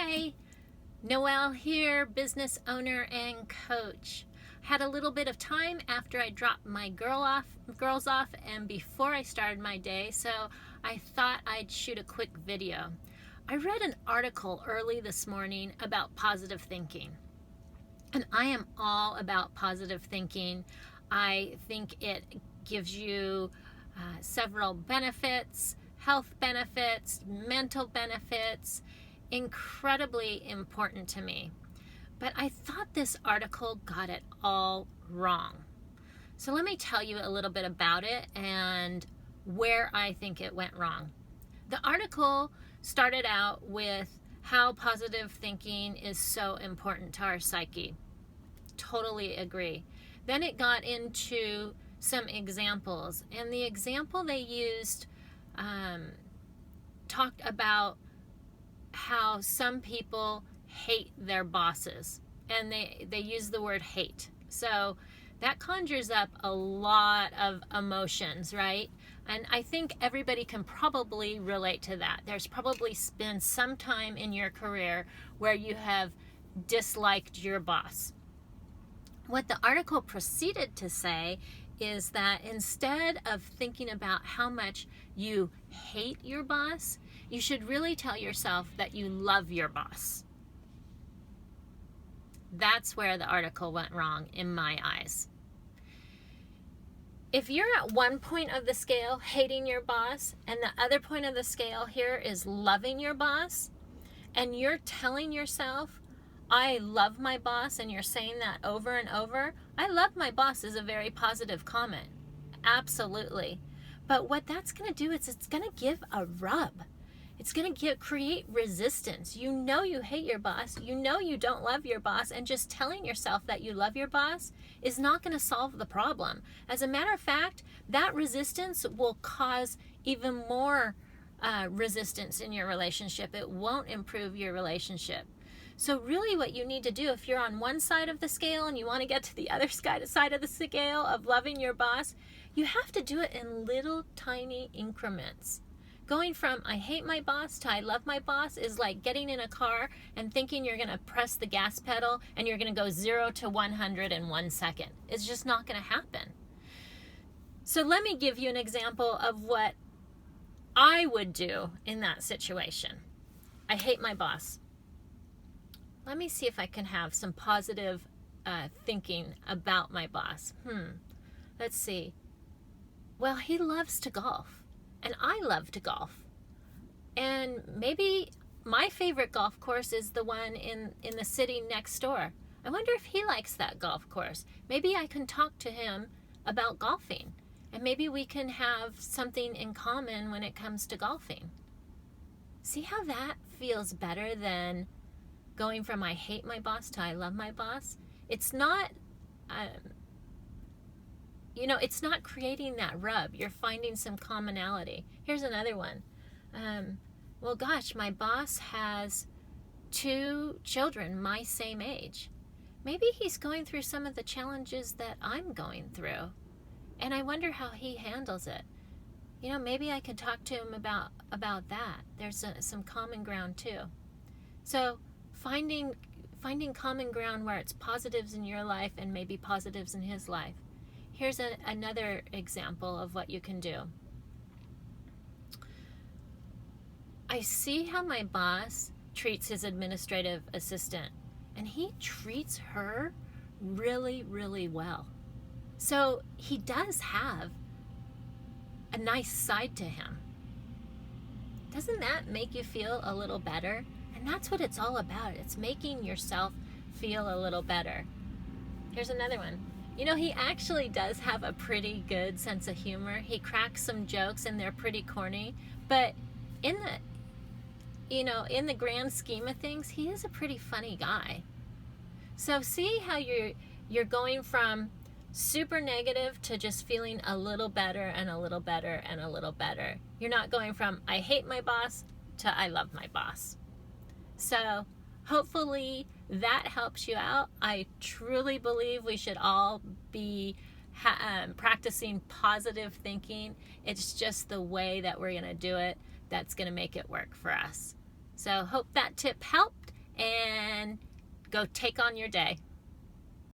Hi, Noelle here, business owner and coach. Had a little bit of time after I dropped my girls off and before I started my day, so I thought I'd shoot a quick video. I read an article early this morning about positive thinking, and I am all about positive thinking. I think it gives you several benefits, health benefits, mental benefits, incredibly important to me. But I thought this article got it all wrong. So let me tell you a little bit about it and where I think it went wrong. The article started out with how positive thinking is so important to our psyche. Totally agree. Then it got into some examples, and the example they used talked about how some people hate their bosses, and they use the word hate. So that conjures up a lot of emotions, right? And I think everybody can probably relate to that. There's probably been some time in your career where you have disliked your boss. What the article proceeded to say is that instead of thinking about how much you hate your boss, you should really tell yourself that you love your boss. That's where the article went wrong in my eyes. If you're at one point of the scale, hating your boss, and the other point of the scale here is loving your boss, and you're telling yourself, I love my boss, and you're saying that over and over, I love my boss is a very positive comment. Absolutely. But what that's going to do is it's going to give a rub. It's going to create resistance. You know you hate your boss. You know you don't love your boss. And just telling yourself that you love your boss is not going to solve the problem. As a matter of fact, that resistance will cause even more resistance in your relationship. It won't improve your relationship. So really what you need to do, if you're on one side of the scale and you want to get to the other side of the scale of loving your boss, you have to do it in little tiny increments. Going from I hate my boss to I love my boss is like getting in a car and thinking you're going to press the gas pedal and you're going to go 0 to 100 in 1 second. It's just not going to happen. So let me give you an example of what I would do in that situation. I hate my boss. Let me see if I can have some positive thinking about my boss. Let's see. Well, he loves to golf, and I love to golf. And maybe my favorite golf course is the one in the city next door. I wonder if he likes that golf course. Maybe I can talk to him about golfing, and maybe we can have something in common when it comes to golfing. See how that feels better than going from I hate my boss to I love my boss? It's not, it's not creating that rub. You're finding some commonality. Here's another one. Well, gosh, my boss has 2 children my same age. Maybe he's going through some of the challenges that I'm going through, and I wonder how he handles it. Maybe I can talk to him about that. There's some common ground too. So finding common ground where it's positives in your life and maybe positives in his life. Here's another example of what you can do. I see how my boss treats his administrative assistant, and he treats her really, really well. So he does have a nice side to him. Doesn't that make you feel a little better? And that's what it's all about. It's making yourself feel a little better. Here's another one. He actually does have a pretty good sense of humor. He cracks some jokes and they're pretty corny, but in the grand scheme of things, he is a pretty funny guy. So see how you're going from super negative to just feeling a little better and a little better and a little better. You're not going from I hate my boss to I love my boss. So hopefully that helps you out. I truly believe we should all be practicing positive thinking. It's just the way that we're going to do it that's going to make it work for us. So hope that tip helped, and go take on your day.